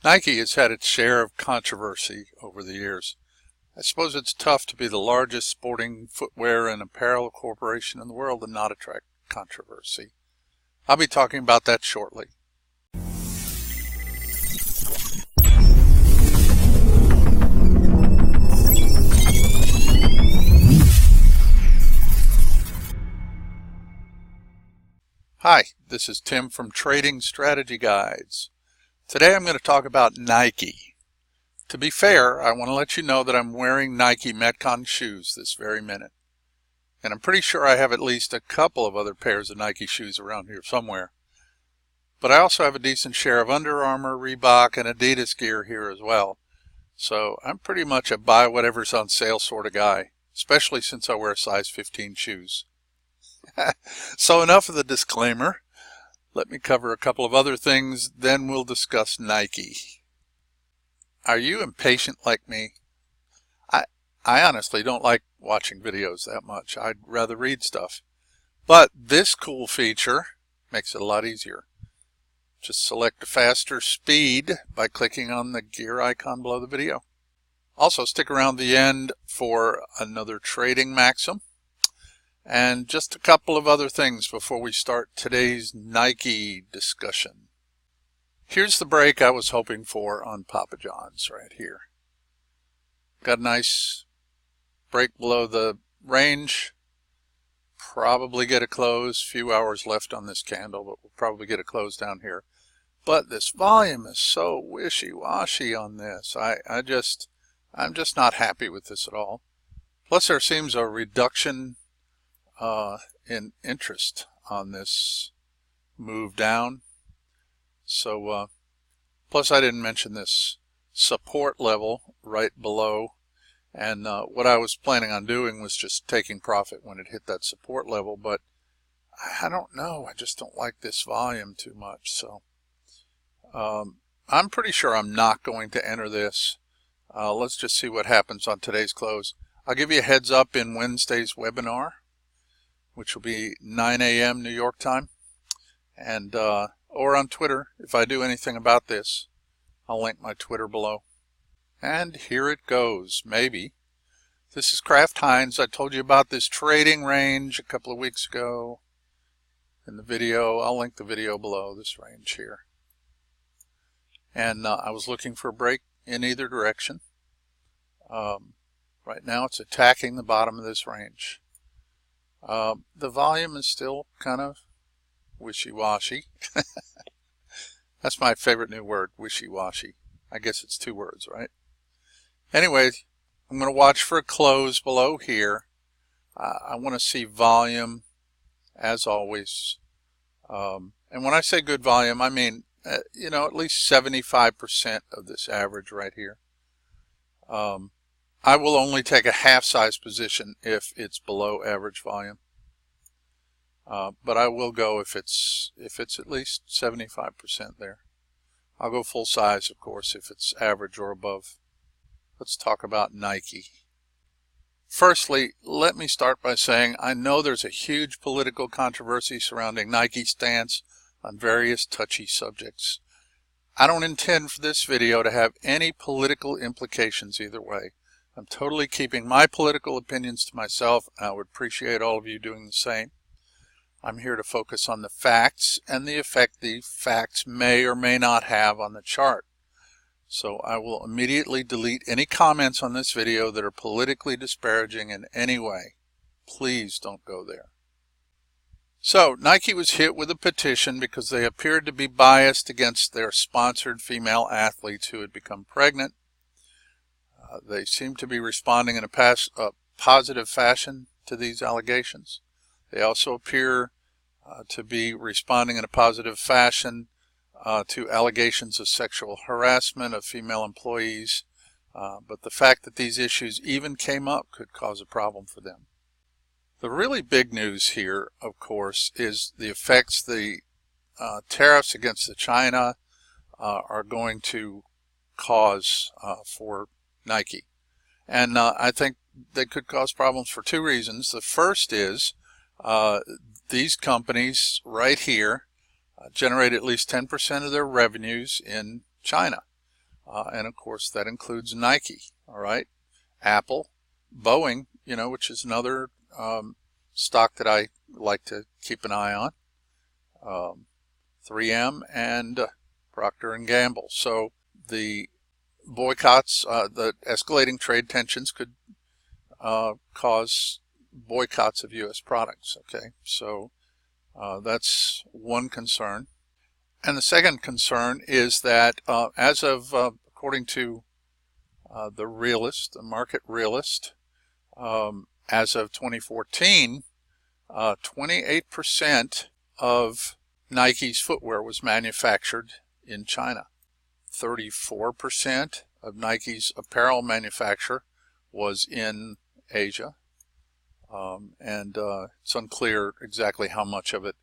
Nike has had its share of controversy over the years. I suppose it's tough to be the largest sporting footwear and apparel corporation in the world and not attract controversy. I'll be talking about that shortly. Hi, this is Tim from Trading Strategy Guides. Today I'm going to talk about Nike. To be fair, I want to let you know that I'm wearing Nike Metcon shoes this very minute. And I'm pretty sure I have at least a couple of other pairs of Nike shoes around here somewhere. But I also have a decent share of Under Armour, Reebok, and Adidas gear here as well. So I'm pretty much a buy whatever's on sale sort of guy, especially since I wear size 15 shoes. So enough of the disclaimer. Let me cover a couple of other things, then we'll discuss Nike. Are you impatient like me? I honestly don't like watching videos that much. I'd rather read stuff. But this cool feature makes it a lot easier. Just select a faster speed by clicking on the gear icon below the video. Also, stick around the end for another trading maxim. And just a couple of other things before we start today's Nike discussion. Here's the break I was hoping for on Papa John's right here. Got a nice break below the range. Probably get a close. Few hours left on this candle, but we'll probably get a close down here. But this volume is so wishy-washy on this. I'm just not happy with this at all. Plus there seems a reduction in interest on this move down. So plus I didn't mention this support level right below, and what I was planning on doing was just taking profit when it hit that support level, but I don't know, I just don't like this volume too much. So I'm pretty sure I'm not going to enter this. Let's just see what happens on today's close. I'll give you a heads up in Wednesday's webinar, which will be 9 a.m. New York time, and or on Twitter if I do anything about this. I'll link my Twitter below. And here it goes, maybe. This is Kraft Heinz. I told you about this trading range a couple of weeks ago in the video. I'll link the video below, this range here. And I was looking for a break in either direction. Right now it's attacking the bottom of this range. The volume is still kind of wishy-washy. That's my favorite new word, wishy-washy. I guess it's two words, right? Anyway, I'm going to watch for a close below here. I want to see volume, as always. And when I say good volume, I mean, at least 75% of this average right here. I will only take a half-size position if it's below average volume. But I will go if it's at least 75% there. I'll go full size, of course, if it's average or above. Let's talk about Nike. Firstly, let me start by saying I know there's a huge political controversy surrounding Nike's stance on various touchy subjects. I don't intend for this video to have any political implications either way. I'm totally keeping my political opinions to myself, and I would appreciate all of you doing the same. I'm here to focus on the facts and the effect the facts may or may not have on the chart. So I will immediately delete any comments on this video that are politically disparaging in any way. Please don't go there. So Nike was hit with a petition because they appeared to be biased against their sponsored female athletes who had become pregnant. They seem to be responding in a positive fashion to these allegations. They also appear to be responding in a positive fashion to allegations of sexual harassment of female employees. But the fact that these issues even came up could cause a problem for them. The really big news here, of course, is the effects the tariffs against China are going to cause for Nike. And I think they could cause problems for two reasons. The first is these companies right here generate at least 10% of their revenues in China. and of course that includes Nike, all right, Apple, Boeing, which is another stock that I like to keep an eye on, 3M, and Procter & Gamble. So the boycotts, the escalating trade tensions could cause boycotts of U.S. products. Okay, so that's one concern. And the second concern is that as of, according to the market realist, as of 2014, 28% of Nike's footwear was manufactured in China. 34% of Nike's apparel manufacture was in Asia, and it's unclear exactly how much of it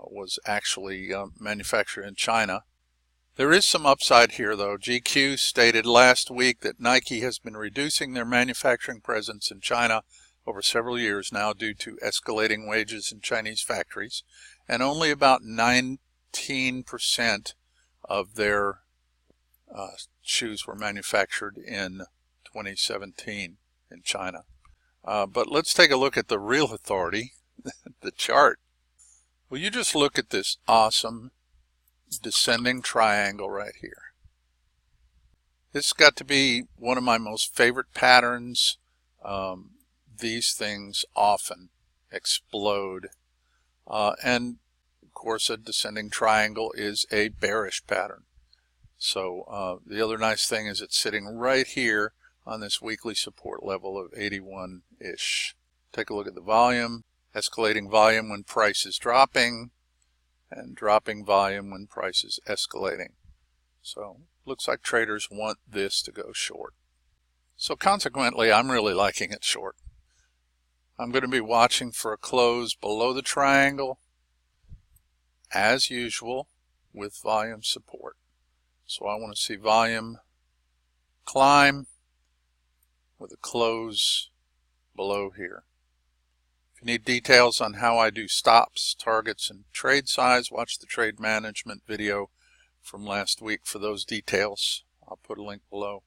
was actually manufactured in China. There is some upside here, though. GQ stated last week that Nike has been reducing their manufacturing presence in China over several years now due to escalating wages in Chinese factories, and only about 19% of their shoes were manufactured in 2017 in China. But let's take a look at the real authority, the chart. Well, you just look at this awesome descending triangle right here. This has got to be one of my most favorite patterns. These things often explode. And of course, a descending triangle is a bearish pattern. So the other nice thing is it's sitting right here on this weekly support level of 81-ish. Take a look at the volume. Escalating volume when price is dropping, and dropping volume when price is escalating. So looks like traders want this to go short. So consequently, I'm really liking it short. I'm going to be watching for a close below the triangle, as usual, with volume support. So I want to see volume climb with a close below here. If you need details on how I do stops, targets, and trade size, watch the trade management video from last week for those details. I'll put a link below.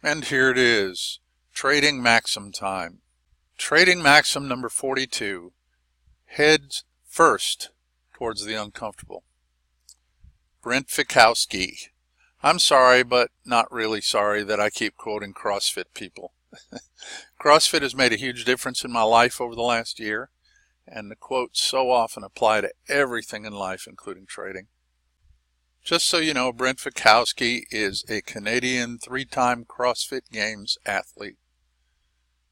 And here it is, trading maxim time. Trading maxim number 42, heads first towards the uncomfortable. Brent Fikowski. I'm sorry, but not really sorry that I keep quoting CrossFit people. CrossFit has made a huge difference in my life over the last year, and the quotes so often apply to everything in life, including trading. Just so you know, Brent Fikowski is a Canadian 3-time CrossFit Games athlete.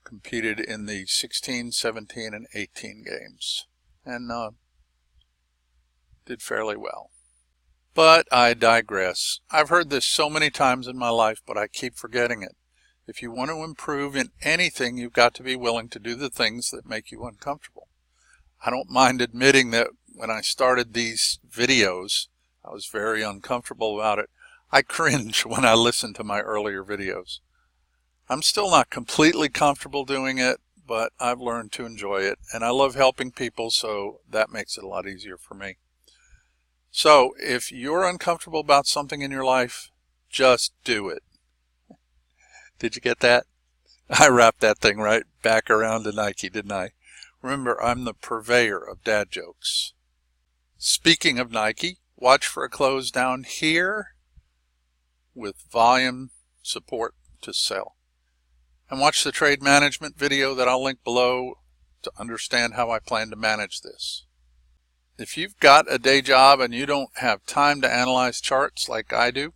Competed in the 16, 17, and 18 games, and did fairly well. But I digress. I've heard this so many times in my life, but I keep forgetting it. If you want to improve in anything, you've got to be willing to do the things that make you uncomfortable. I don't mind admitting that when I started these videos, I was very uncomfortable about it. I cringe when I listen to my earlier videos. I'm still not completely comfortable doing it, but I've learned to enjoy it, and I love helping people, so that makes it a lot easier for me. So if you're uncomfortable about something in your life, just do it. Did you get that? I wrapped that thing right back around to Nike, didn't I? Remember, I'm the purveyor of dad jokes. Speaking of Nike, watch for a close down here with volume support to sell. And watch the trade management video that I'll link below to understand how I plan to manage this. If you've got a day job and you don't have time to analyze charts like I do,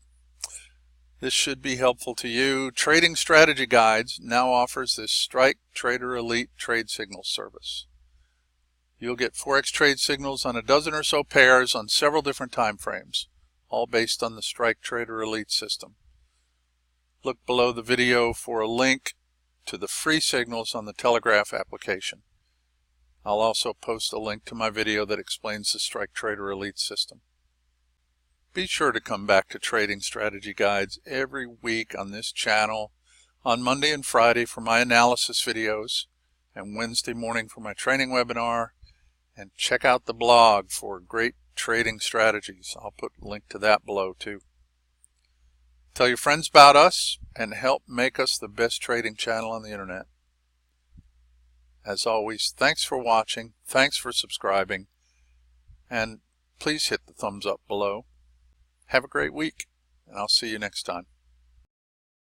this should be helpful to you. Trading Strategy Guides now offers this Strike Trader Elite trade signal service. You'll get Forex trade signals on a dozen or so pairs on several different time frames, all based on the Strike Trader Elite system. Look below the video for a link to the free signals on the Telegraph application. I'll also post a link to my video that explains the Strike Trader Elite system. Be sure to come back to Trading Strategy Guides every week on this channel, on Monday and Friday for my analysis videos, and Wednesday morning for my training webinar, and check out the blog for great trading strategies. I'll put a link to that below too. Tell your friends about us and help make us the best trading channel on the internet. As always, thanks for watching, thanks for subscribing, and please hit the thumbs up below. Have a great week, and I'll see you next time.